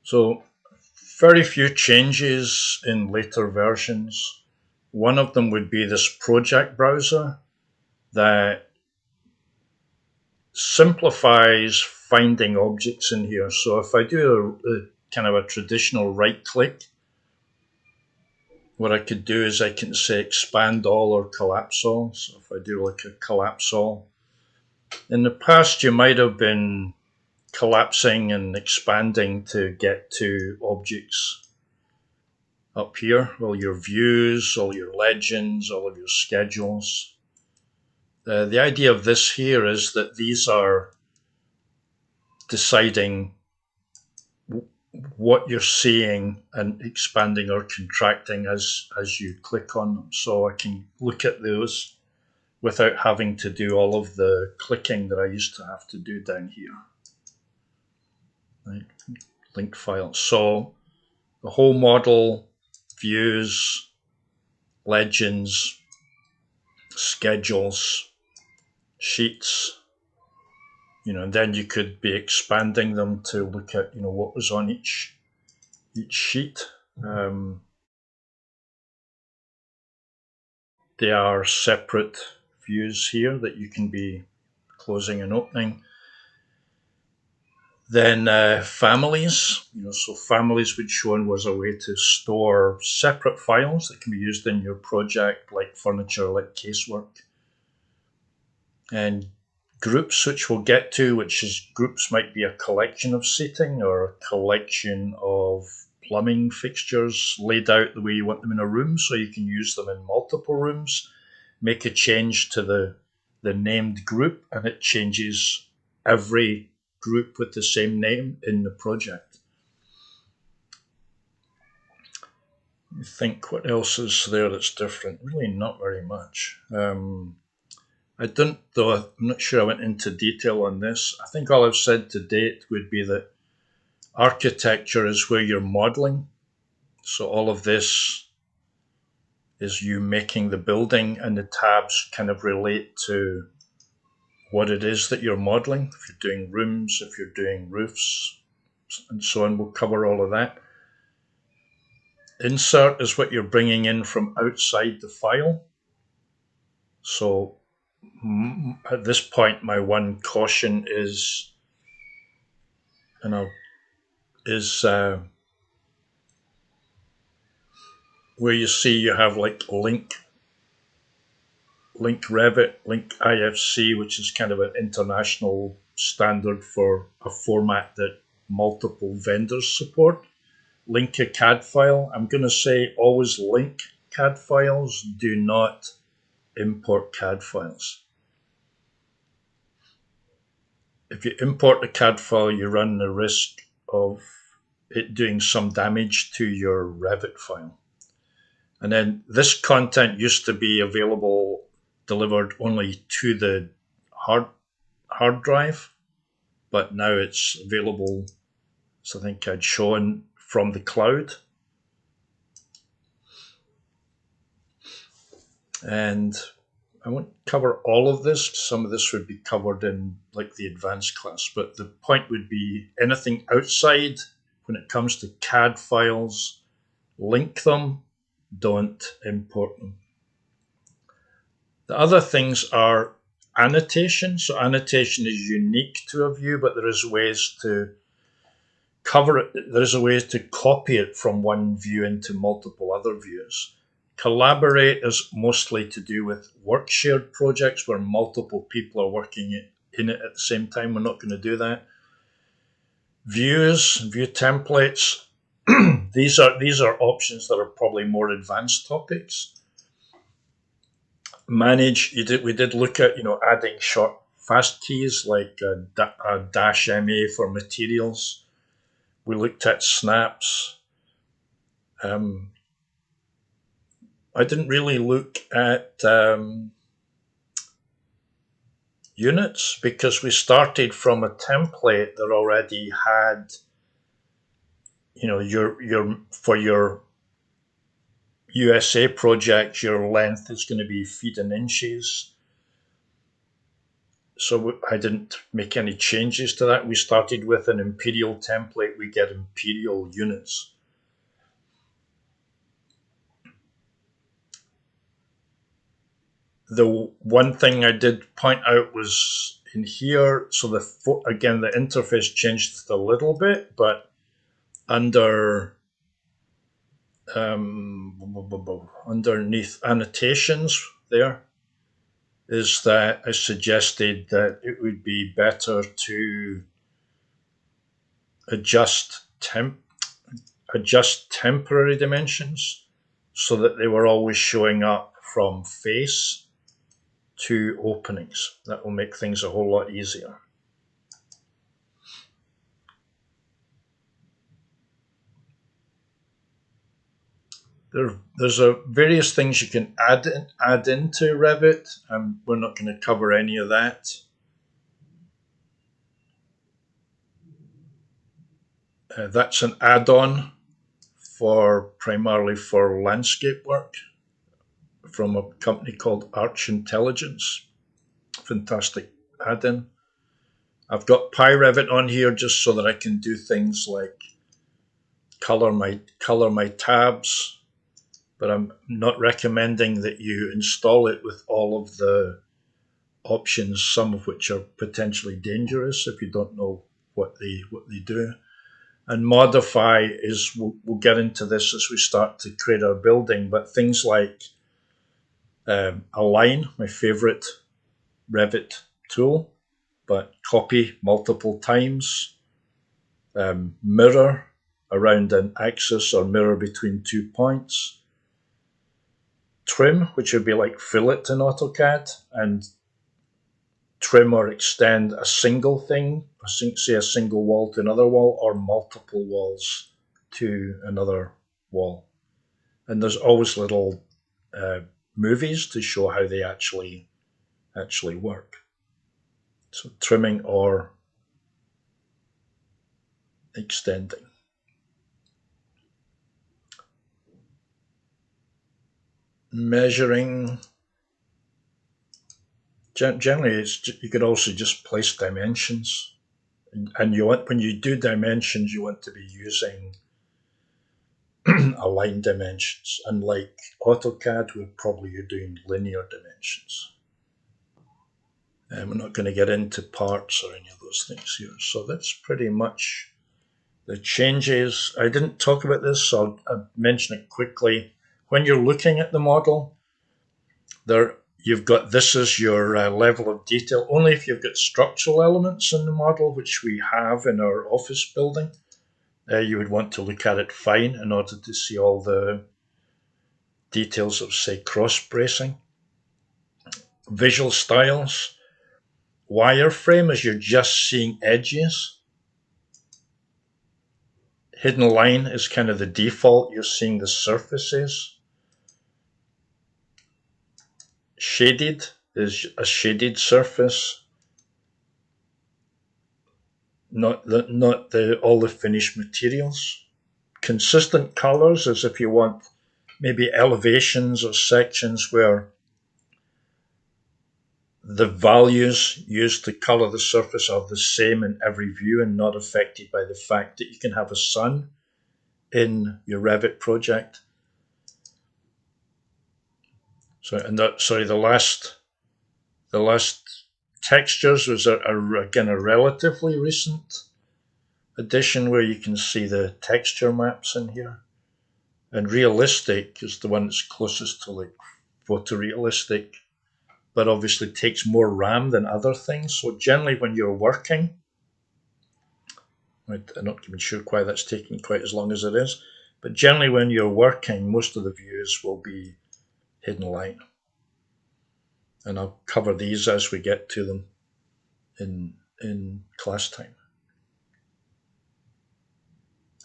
So very few changes in later versions. One of them would be this project browser that simplifies finding objects in here. So if I do a kind of a traditional right click, what I could do is I can say expand all or collapse all. So if I do like a collapse all, in the past you might have been collapsing and expanding to get to objects up here, all your views, all your legends, all of your schedules. The idea of this here is that these are deciding what you're seeing and expanding or contracting as you click on them. So I can look at those without having to do all of the clicking that I used to have to do down here. Right? Link files. So the whole model, views, legends, schedules, sheets, and then you could be expanding them to look at, what was on each sheet. They are separate views here that you can be closing and opening. Then families, so families would shown was a way to store separate files that can be used in your project, like furniture, like casework. And groups, which we'll get to, which is groups might be a collection of seating or a collection of plumbing fixtures laid out the way you want them in a room, so you can use them in multiple rooms. Make a change to the named group, and it changes every group with the same name in the project. You think what else is there that's different? Really, not very much. I don't, though I'm not sure I went into detail on this. I think all I've said to date would be that architecture is where you're modeling. So all of this is you making the building, and the tabs kind of relate to what it is that you're modeling. If you're doing rooms, if you're doing roofs, and so on, we'll cover all of that. Insert is what you're bringing in from outside the file. So at this point, my one caution is, where you see you have like Link Revit, Link IFC, which is kind of an international standard for a format that multiple vendors support. Link a CAD file. I'm going to say always link CAD files. Do not import CAD files. If you import a CAD file, you run the risk of it doing some damage to your Revit file. And then this content used to be available, delivered only to the hard drive, but now it's available, so I think I'd shown, from the cloud. And I won't cover all of this. Some of this would be covered in like the advanced class, but the point would be anything outside when it comes to CAD files, link them, don't import them. The other things are annotation. So annotation is unique to a view, but there is ways to cover it. There's a way to copy it from one view into multiple other views. Collaborate is mostly to do with work shared projects where multiple people are working in it at the same time. We're not going to do that. Views, view templates. these are options that are probably more advanced topics. Manage. We did look at adding short fast keys like a dash MA for materials. We looked at snaps. I didn't really look at units because we started from a template that already had, your for your USA project, your length is going to be feet and inches. So I didn't make any changes to that. We started with an imperial template. We get imperial units. The one thing I did point out was in here, so again, the interface changed a little bit, but under underneath annotations there is that I suggested that it would be better to adjust temporary dimensions so that they were always showing up from face to openings. That will make things a whole lot easier. There's various things you can add into Revit, and we're not going to cover any of that. That's an add-on primarily for landscape work from a company called Arch Intelligence. Fantastic add-in. I've got PyRevit on here just so that I can do things like color my tabs, but I'm not recommending that you install it with all of the options, some of which are potentially dangerous if you don't know what they do. And modify is, we'll get into this as we start to create our building, but things like align, my favorite Revit tool, but copy multiple times, mirror around an axis or mirror between 2 points, trim, which would be like fillet in AutoCAD, and trim or extend a single thing, say a single wall to another wall, or multiple walls to another wall. And there's always little movies to show how they actually work. So trimming or extending. Measuring. Generally, you could also just place dimensions, and when you do dimensions, you want to be using align dimensions. Unlike AutoCAD, you're doing linear dimensions. And we're not going to get into parts or any of those things here. So that's pretty much the changes. I didn't talk about this, so I'll mention it quickly. When you're looking at the model, you've got this as your level of detail. Only if you've got structural elements in the model, which we have in our office building, you would want to look at it fine in order to see all the details of, say, cross bracing. Visual styles. Wireframe, as you're just seeing edges. Hidden line is kind of the default. You're seeing the surfaces. Shaded is a shaded surface, not all the finished materials. Consistent colors, as if you want maybe elevations or sections where the values used to color the surface are the same in every view and not affected by the fact that you can have a sun in your Revit project. So, the last textures was again a relatively recent addition where you can see the texture maps in here. And realistic is the one that's closest to like photorealistic, but obviously takes more RAM than other things. So generally when you're working, I'm not even sure why that's taking quite as long as it is, but generally when you're working, most of the views will be hidden line. And I'll cover these as we get to them in class time.